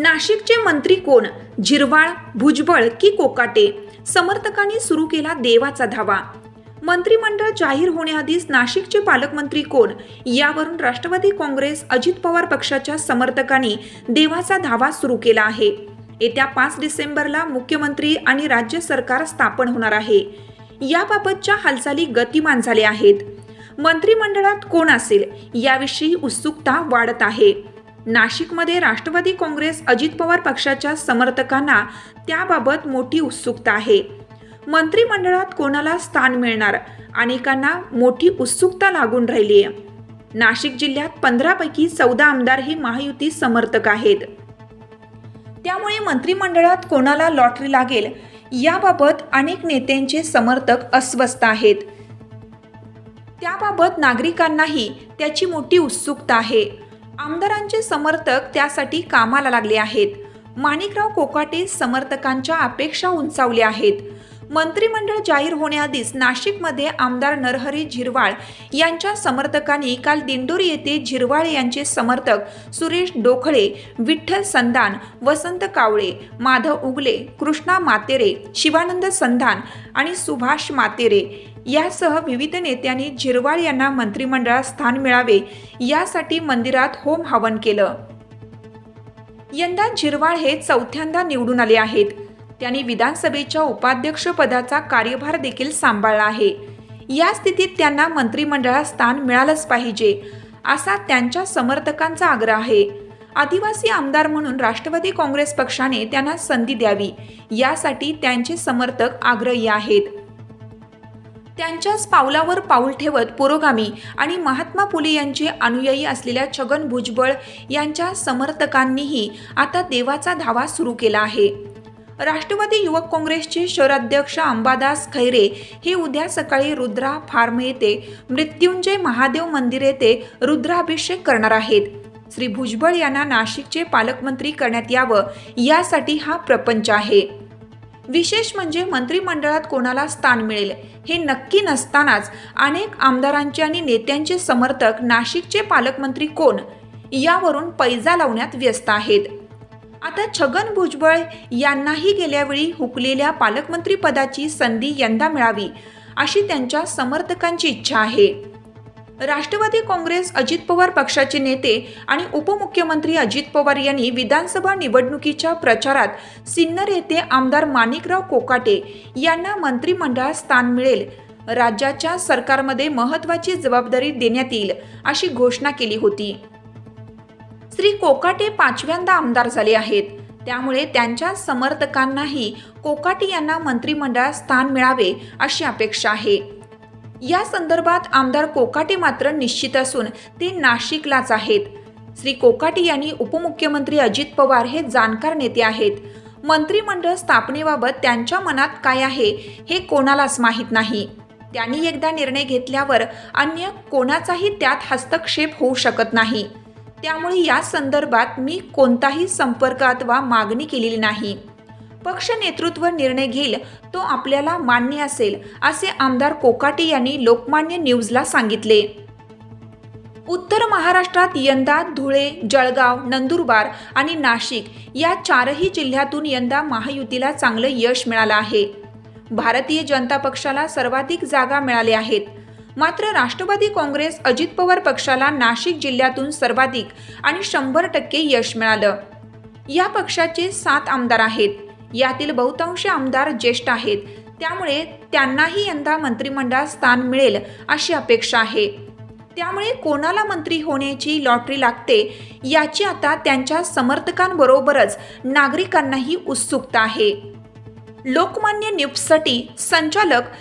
नाशिकचे मंत्री कोण? झिरवाळ, भुजबळ की कोकाटे? समर्थकांनी सुरू केला देवाचा धावा. मंत्रिमंडळ जाहीर होण्याआधीच नाशिकचे पालकमंत्री कोण यावरून राष्ट्रवादी काँग्रेस अजित पवार पक्षाच्या समर्थकांनी देवाचा धावा सुरू केला आहे. येत्या 5 डिसेंबरला मुख्यमंत्री आणि राज्य सरकार स्थापन होणार आहे. याबाबतच्या हालचाली गतिमान झाल्या आहेत. मंत्रिमंडळात कोण असेल याविषयी उत्सुकता वाढत आहे. नाशिकमध्ये राष्ट्रवादी काँग्रेस अजित पवार पक्षाच्या समर्थकांना त्याबाबत मोठी उत्सुकता आहे. मंत्रिमंडळात कोणाला स्थान मिळणार अनेकांना मोठी उत्सुकता लागून राहिली आहे. नाशिक जिल्ह्यात 15 पैकी 14 आमदार हे महायुती समर्थक आहेत. त्यामुळे मंत्रिमंडळात कोणाला लॉटरी लागेल याबाबत अनेक नेत्यांचे समर्थक अस्वस्थ आहेत. त्याबाबत नागरिकांनाही त्याची मोठी उत्सुकता आहे. आमदारांचे समर्थक त्यासाठी कामाला लागले आहेत. माणिकराव कोकाटे समर्थकांच्या अपेक्षा उंचावल्या आहेत. मंत्रिमंडळ जाहीर होण्याआधीच नाशिकमध्ये आमदार नरहरी झिरवाळ यांच्या समर्थकांनी काल दिंडोरी येथे झिरवाळ यांचे समर्थक सुरेश डोखळे, विठ्ठल संधान, वसंत कावळे, माधव उगले, कृष्णा मातेरे, शिवानंद संधान आणि सुभाष मातेरे यासह विविध नेत्यांनी झिरवाळ यांना मंत्रिमंडळात स्थान मिळावे यासाठी मंदिरात होम हवन केलं. यंदा झिरवाळ हे 4थ्यांदा निवडून आले आहेत. त्यांनी विधानसभेच्या उपाध्यक्षपदाचा कार्यभार देखील सांभाळला आहे. या स्थितीत त्यांना मंत्रिमंडळात स्थान मिळालंच पाहिजे असा त्यांच्या समर्थकांचा आग्रह आहे. आदिवासी आमदार म्हणून राष्ट्रवादी काँग्रेस पक्षाने त्यांना संधी द्यावी यासाठी त्यांचे समर्थक आग्रही आहेत. त्यांच्याच पावलावर पाऊल ठेवत पुरोगामी आणि महात्मा फुले यांचे अनुयायी असलेल्या छगन भुजबळ यांच्या समर्थकांनीही आता देवाचा धावा सुरू केला आहे. राष्ट्रवादी युवक काँग्रेसचे शहराध्यक्ष अंबादास खैरे हे उद्या सकाळी रुद्रा फार्म येथे मृत्युंजय महादेव मंदिर येथे रुद्राभिषेक करणार आहेत. श्री भुजबळ यांना नाशिकचे पालकमंत्री करण्यात यावं यासाठी हा प्रपंच आहे. विशेष म्हणजे मंत्रिमंडळात कोणाला स्थान मिळेल हे नक्की नसतानाच अनेक आमदारांचे आणि नेत्यांचे समर्थक नाशिकचे पालकमंत्री कोण यावरून पैजा लावण्यात व्यस्त आहेत. आता छगन भुजबळ यांनाही गेल्यावेळी हुकलेल्या पालकमंत्री पदाची संधी यंदा मिळावी अशी त्यांच्या समर्थकांची इच्छा आहे. राष्ट्रवादी काँग्रेस अजित पवार पक्षाचे नेते आणि उपमुख्यमंत्री अजित पवार यांनी विधानसभा निवडणुकीच्या प्रचारात सिन्नर येथे आमदार माणिकराव कोकाटे यांना मंत्रिमंडळात स्थान मिळेल, राज्याच्या सरकारमध्ये महत्त्वाची जबाबदारी देण्यात येईल अशी घोषणा केली होती. श्री कोकाटे 5व्यांदा आमदार झाले आहेत. त्यामुळे त्यांच्या समर्थकांनाही कोकाटे यांना मंत्रिमंडळात स्थान मिळावे अशी अपेक्षा आहे. या संदर्भात आमदार कोकाटे मात्र निश्चित असून ते नाशिकलाच आहेत. श्री कोकाटे यांनी उपमुख्यमंत्री अजित पवार हे जाणकार नेते आहेत. मंत्रिमंडळ स्थापनेबाबत त्यांच्या मनात काय आहे हे कोणालाच माहीत नाही. त्यांनी एकदा निर्णय घेतल्यावर अन्य कोणाचाही त्यात हस्तक्षेप होऊ शकत नाही. त्यामुळे या संदर्भात मी कोणताही संपर्क अथवा मागणी केलेली नाही. पक्ष नेतृत्व निर्णय घेईल तो आपल्याला मान्य असेल असे आमदार कोकाटे यांनी लोकमान्य न्यूजला सांगितले. उत्तर महाराष्ट्रात यंदा धुळे, जळगाव, नंदुरबार आणि नाशिक या 4ही जिल्ह्यातून यंदा महायुतीला चांगलं यश मिळालं आहे. भारतीय जनता पक्षाला सर्वाधिक जागा मिळाल्या आहेत. मात्र राष्ट्रवादी काँग्रेस अजित पवार पक्षाला नाशिक जिल्ह्यातून सर्वाधिक आणि 100% यश मिळालं. या पक्षाचे 7 आमदार आहेत. यातील बहुतांश आमदार ज्येष्ठ आहेत. त्यामुळे त्यांनाही यंदा मंत्रिमंडळात स्थान मिळेल अशी अपेक्षा आहे. त्यामुळे कोणाला मंत्री होण्याची लॉटरी लागते याची आता त्यांच्या समर्थकांबरोबरच नागरिकांनाही उत्सुकता आहे. लोकमान्य न्यूजसाठी संचालक